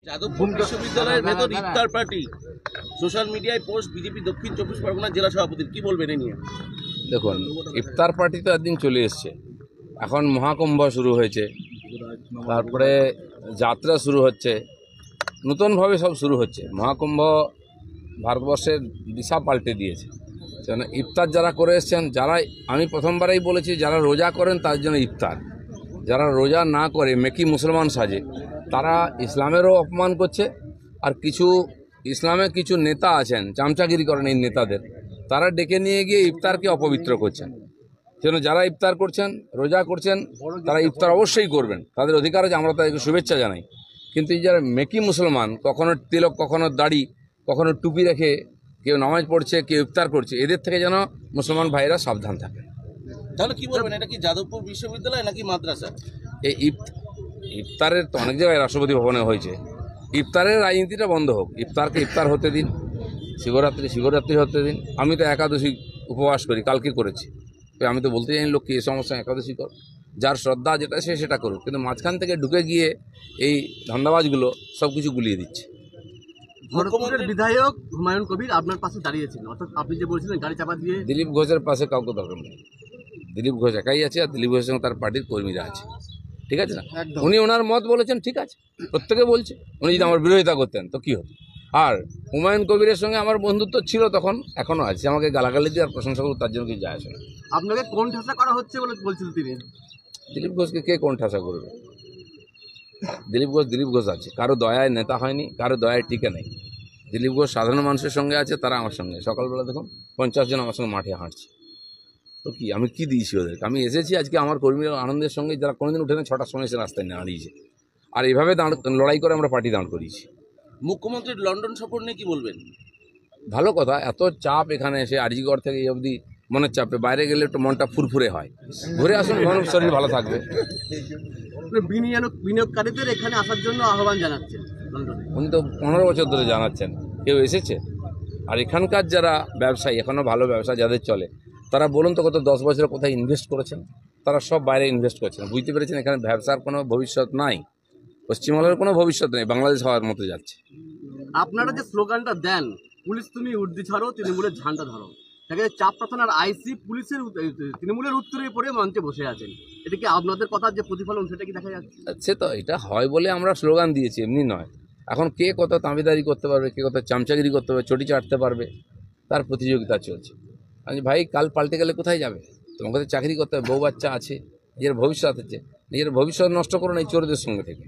যাদবপুর বিশ্ববিদ্যালয়ের ভেতর ইফতার party, social মিডিয়ায় পোস্ট বিজেপি দক্ষিণ 24 পরগনা জেলা সভাপতির, কি বলবেন এ নিয়ে? দেখুন, ইফতার পার্টি তো একদিন চলে এসছে, এখন মহাকুম্ভ শুরু হয়েছে, তারপরে যাত্রা শুরু হচ্ছে, নতুনভাবে সব শুরু হচ্ছে। মহাকুম্ভ ভারতবর্ষের দিশা পাল্টে দিয়েছে। সেজন্য ইফতার যারা করে এসছেন, যারা, আমি প্রথমবারেই বলেছি, যারা রোজা করেন তার জন্য ইফতার, যারা রোজা না করে মেকি মুসলমান সাজে তারা ইসলামেরও অপমান করছে। আর কিছু ইসলামে কিছু নেতা আছেন, চামচাগিরি করেন এই নেতাদের, তারা ডেকে নিয়ে গিয়ে ইফতারকে অপবিত্র করছেন। সেজন্য যারা ইফতার করছেন, রোজা করছেন, তারা ইফতার অবশ্যই করবেন, তাদের অধিকার আছে, আমরা তাদেরকে শুভেচ্ছা জানাই। কিন্তু যারা মেকি মুসলমান, কখনো তিলক, কখনো দাড়ি, কখনো টুপি রেখে কেউ নামাজ পড়ছে, কেউ ইফতার করছে, এদের থেকে যেন মুসলমান ভাইরা সাবধান থাকে। তাহলে কি বলবেন, এটা কি যাদবপুর বিশ্ববিদ্যালয় নাকি মাদ্রাসা? এই ইফতারের তো অনেক জায়গায় রাষ্ট্রপতি ভবনে হয়েছে, ইফতারের রাজনীতিটা বন্ধ হোক। ইফতারকে ইফতার হতে দিন, শিবরাত্রি হতে দিন। আমি তো একাদশী উপবাস করি, কালকে করেছি। আমি তো বলতে জানি লোককে এই সমস্যা একাদশী কর, যার শ্রদ্ধা যেটা সে সেটা করুক, কিন্তু মাঝখান থেকে ঢুকে গিয়ে এই ধান্দাবাজগুলো সব কিছু গুলিয়ে দিচ্ছে। মুখ্যমন্ত্রীর বিধায়ক হুমায়ুন কবির আপনার পাশে দাঁড়িয়েছিল, অর্থাৎ আপনি যে বলছিলেন গাড়ি চাপা দিয়ে। দিলীপ ঘোষের পাশে কাউকে দরকার নেই, দিলীপ ঘোষ একাই আছে, আর দিলীপ ঘোষের সঙ্গে তার পার্টির কর্মীরা আছে, ঠিক আছে না? উনি ওনার মত বলেছেন, ঠিক আছে, প্রত্যেকে বলছে। উনি যদি আমার বিরোধিতা করতেন তো কী হতো? আর হুমায়ুন কবিরের সঙ্গে আমার বন্ধুত্ব ছিল তখন, এখনও আছে। আমাকে গালাগালি দিয়ে আর প্রশংসা করুক, তার জন্য কিছু যায় আসে না। আপনাকে কোন ঠাসা করা হচ্ছে বলে বলছিলেন তিনি। দিলীপ ঘোষকে কে কোন ঠাসা করবে? দিলীপ ঘোষ আছে, কারো দয়ায় নেতা হয়নি, কারো দয়ায় টিকে নেই। দিলীপ ঘোষ সাধারণ মানুষের সঙ্গে আছে, তারা আমার সঙ্গে। সকালবেলা দেখুন 50 জন আমার সঙ্গে মাঠে হাঁটছে, তো কি আমি কি দিয়েছি ওদেরকে? আমি এসেছি আজকে আমার কর্মীরা আনন্দের সঙ্গে, যারা কোনোদিন উঠে না, 6টার সময় এসে রাস্তায় দাঁড়িয়েছে, আর এইভাবে লড়াই করে আমরা পার্টি দাঁড় করিয়েছি। মুখ্যমন্ত্রীর লন্ডন সফর নিয়ে কি বলবেন? ভালো কথা, এত চাপ এখানে এসে আরজিগড় থেকে এই অবধি মনের চাপে, বাইরে গেলে একটু মনটা ফুরফুরে হয়। ঘুরে আসুন, শরীর ভালো থাকবে। বিনিয়োগকারীদের এখানে আসার জন্য আহ্বান জানাচ্ছেন লন্ডনে। উনি তো 15 বছর ধরে জানাচ্ছেন, কেউ এসেছে? আর এখানকার যারা ব্যবসায়ী, এখনও ভালো ব্যবসা যাদের চলে, তারা বলুন তো গত 10 বছরে কোথায় ইনভেস্ট করেছেন? তারা সব বাইরে ইনভেস্ট করছেন। বুঝতে পেরেছেন এখানে ব্যবসার কোনো ভবিষ্যৎ নাই, পশ্চিমবঙ্গের কোনো ভবিষ্যৎ নেই, বাংলাদেশ হওয়ার মতো যাচ্ছে। আপনারা যে স্লোগানটা দেন, পুলিশ তুমি উর্দি ছাড়ো, তৃণমূলের ঝান্ডা ধরো, তাকে চাপ প্রার্থনার আইসি পুলিশের তৃণমূলের উত্তরে পড়ে মঞ্চে বসে আছেন, এটা কি আপনাদের কথার যে প্রতিফলন সেটা কি দেখা যাচ্ছে? সে তো এটা হয় বলে আমরা স্লোগান দিয়েছি, এমনি নয়। এখন কে কত তাঁবিদারি করতে পারবে, কে কত চামচাগিরি করতে পারবে, চটি চাটতে পারবে, তার প্রতিযোগিতা চলছে। আমি ভাই, কাল পাল্টে গেলে কোথায় যাবে? তোমাকে তো চাকরি করতে হবে, বউ বাচ্চা আছে, নিজের ভবিষ্যৎ আছে, নিজের ভবিষ্যৎ নষ্ট করো না এই চোরদের সঙ্গে থেকে।